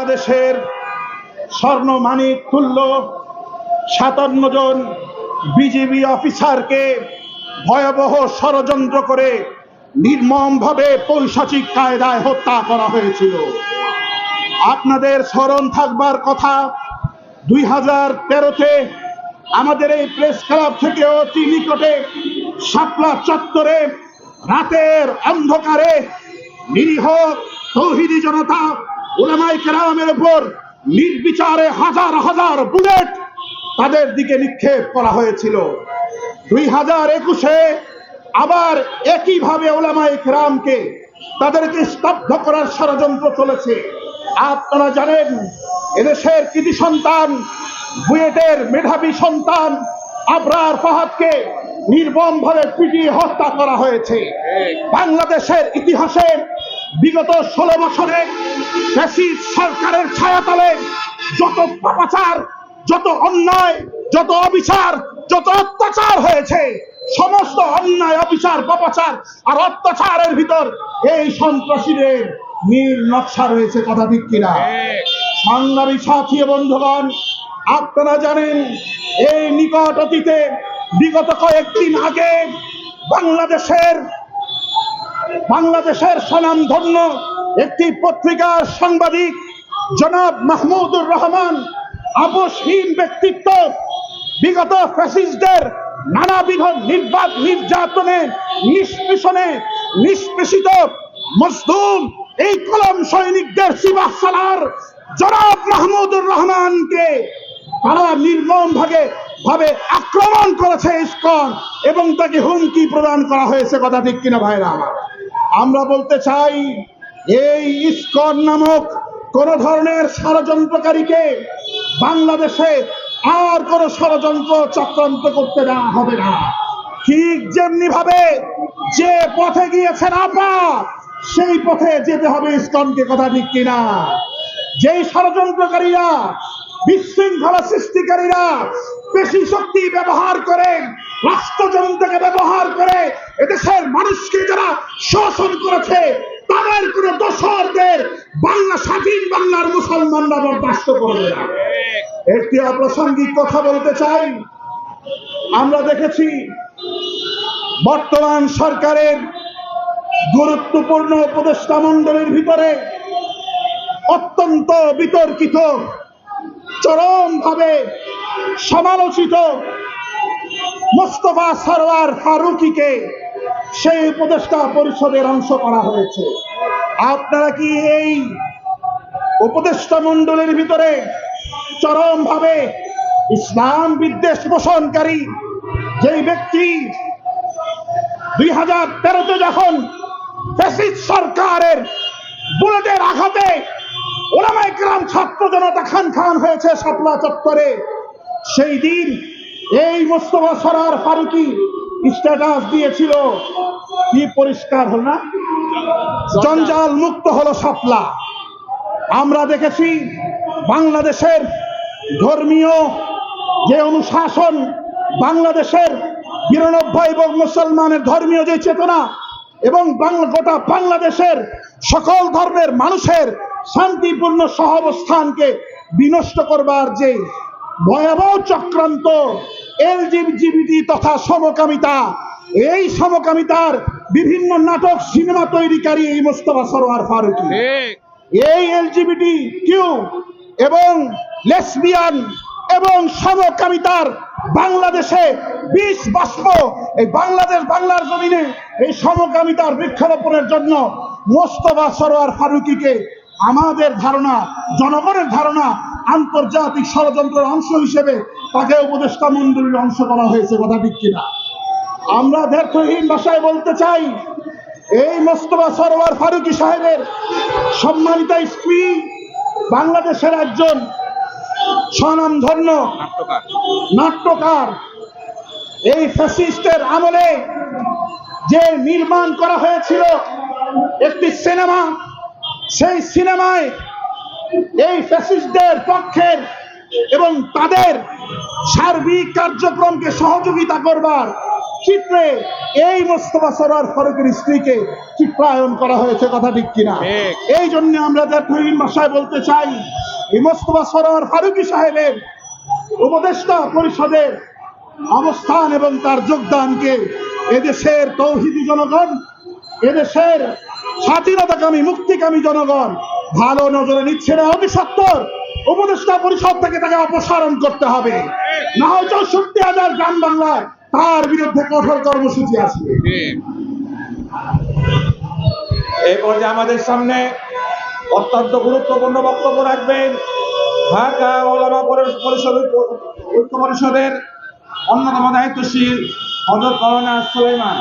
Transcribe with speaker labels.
Speaker 1: বাংলাদেশের স্বর্ণমানিক তুল্য ৫৭ জন বিজিবি অফিসারকে ভয়াবহ ষড়যন্ত্র করে নির্মমভাবে পৈশাচিক কায়দায় হত্যা করা হয়েছিল। আপনাদের স্মরণ থাকবার কথা ২০১৩-তে আমাদের এই প্রেস ক্লাব থেকে অতি নিকটে শাপলা চত্বরে রাতের অন্ধকারে নিরীহ তৌহিদি জনতা উলামায়ে কেরামের উপর নির্বিচারে হাজার হাজার বুলেট তাদের দিকে নিক্ষেপ করা হয়েছিল। ২০২১-এ আবার একইভাবে উলামায়ে কেরামকে তাদেরকে স্তব্ধ করার ষড়যন্ত্র চলেছে। আপনারা জানেন এদেশের কৃতি সন্তান বুয়েটের মেধাবী সন্তান আবরার ফাহাদকে নির্মমভাবে পিটিয়ে হত্যা করা হয়েছে। বাংলাদেশের ইতিহাসে বিগত ১৬ বছরে ফ্যাসিস্ট সরকারের ছায়াতলে যত পাপাচার, যত অন্যায়, যত অবিচার, যত অত্যাচার হয়েছে, সমস্ত অন্যায়, অবিচার, পাপাচার আর অত্যাচারের ভিতর এই সন্ত্রাসীদের নীল নকশা রয়েছে। কথা ঠিক কিনা? সংগ্রামী সাথী বন্ধুগণ, আপনারা জানেন এই নিকট অতীতে বিগত কয়েকদিন আগে বাংলাদেশের স্বনামধন্য একটি পত্রিকার সাংবাদিক জনাব মাহমুদুর রহমান, আপোষহীন ব্যক্তিত্ব, বিগত ফ্যাসিস্টদের নানাবিধ নির্যাতনে নিষ্পেষিত মজলুম এই কলম সৈনিকদের সিপাহসালার জনাব মাহমুদুর রহমানকে তারা নির্মম ভাবে আক্রমণ করেছে ইসকন এবং তাকে হুমকি প্রদান করা হয়েছে। কথা ঠিক কিনা ভাইরা? আমরা বলতে চাই এই ইসকন নামক কোন ধরনের ষড়যন্ত্রকারীকে বাংলাদেশে আর কোন ষড়যন্ত্র চক্রান্ত করতে দেওয়া হবে না। ঠিক যেমনি ভাবে যে পথে গিয়েছেন আপা, সেই পথে যেতে হবে ইসকনকে। কথা ঠিক কিনা? যেই ষড়যন্ত্রকারীরা, বিশৃঙ্খলা সৃষ্টিকারীরা পেশি শক্তি ব্যবহার করে, রাষ্ট্রযন্ত্রকে ব্যবহার করে এদেশের মানুষকে যারা শোষণ করেছে, তাদের কোন দোষরদের স্বাধীন বাংলার মুসলমানরা বরদাস্ত করবে না। একটি অপ্রাসঙ্গিক কথা বলতে চাই। আমরা দেখেছি বর্তমান সরকারের গুরুত্বপূর্ণ উপদেষ্টা মণ্ডলীর ভিতরে অত্যন্ত বিতর্কিত, চরমভাবে সমালোচিত মোস্তফা সরওয়ার ফারুকীকে সেই উপদেষ্টা পরিষদের অংশ করা হয়েছে। আপনারা কি এই উপদেষ্টা মণ্ডলীর ভিতরে চরমভাবে ইসলাম বিদ্বেষ পোষণকারী যেই ব্যক্তি ২০১৩-তে যখন ফ্যাসিস্ট সরকারের বুলেটের আঘাতে উলামায়ে কেরাম ছাত্র জনতা খান হয়েছে শাপলা চত্বরে, সেই দিন এই মোস্তফা সরওয়ার ফারুকী স্ট্যাটাস দিয়েছিল, কি পরিষ্কার হল না, জঞ্জাল মুক্ত হলো শাপলা। আমরা দেখেছি বাংলাদেশের ধর্মীয় যে অনুশাসন, বাংলাদেশের ৯২ এবং মুসলমানের ধর্মীয় যে চেতনা এবং গোটা বাংলাদেশের সকল ধর্মের মানুষের শান্তিপূর্ণ সহাবস্থানকে বিনষ্ট করবার যে ভয়াবহ চক্রান্ত, এলজিবিটি তথা সমকামিতা, এই সমকামিতার বিভিন্ন নাটক সিনেমা তৈরিকারী এই মোস্তফা সরওয়ার ফারুকী। এই এলজিবিটি কিউ এবং লেসবিয়ান এবং সমকামিতার বাংলাদেশে বিষ বাষ্প, এই বাংলার জমিনে এই সমকামিতার বৃক্ষরোপণের জন্য মোস্তফা সরওয়ার ফারুকীকে আমাদের ধারণা, জনগণের ধারণা, আন্তর্জাতিক ষড়যন্ত্রের অংশ হিসেবে তাকে উপদেষ্টা মণ্ডলীর অংশ করা হয়েছে। কথা ঠিক কিনা? আমরা দ্ব্যর্থহীন ভাষায় বলতে চাই, এই মোস্তফা সরওয়ার ফারুকী সাহেবের সম্মানিতা স্ত্রী বাংলাদেশের একজন স্বনামধন্য নাট্যকার। এই ফ্যাসিস্টের আমলে যে নির্মাণ করা হয়েছিল একটি সিনেমা, সেই সিনেমায় এই ফ্যাসিস্টদের পক্ষের এবং তাদের সার্বিক কার্যক্রমকে সহযোগিতা করবার চিত্রে এই মোস্তফা সরোয়ার ফারুকের স্ত্রীকে চিত্রায়ন করা হয়েছে, কথা ঠিক কিনা?
Speaker 2: ঠিক।
Speaker 1: এই জন্য আমরা জাতীয়হীন ভাষায় বলতে চাই, এই মোস্তফা সরোয়ার ফারুকী সাহেবের উপদেষ্টা পরিষদের অবস্থান এবং তার যোগদানকে এদেশের তৌহিদি জনগণ, এদেশের স্বাধীনতাকামী মুক্তিকামী জনগণ ভালো নজরে নিচ্ছে না। অতি সত্বর উপদেষ্টা পরিষদ থেকে তাকে অপসারণ করতে হবে, না হয় 64,000 গ্রাম বাংলায় তার বিরুদ্ধে কঠোর কর্মসূচি আসবে।
Speaker 2: এই পর্যায়ে আমাদের সামনে অত্যন্ত গুরুত্বপূর্ণ বক্তব্য রাখবেন ঢাকা ওলামা পরিষদ ঐক্য পরিষদের অন্যতম দায়িত্বশীল হযরত মাওলানা সুলাইমান।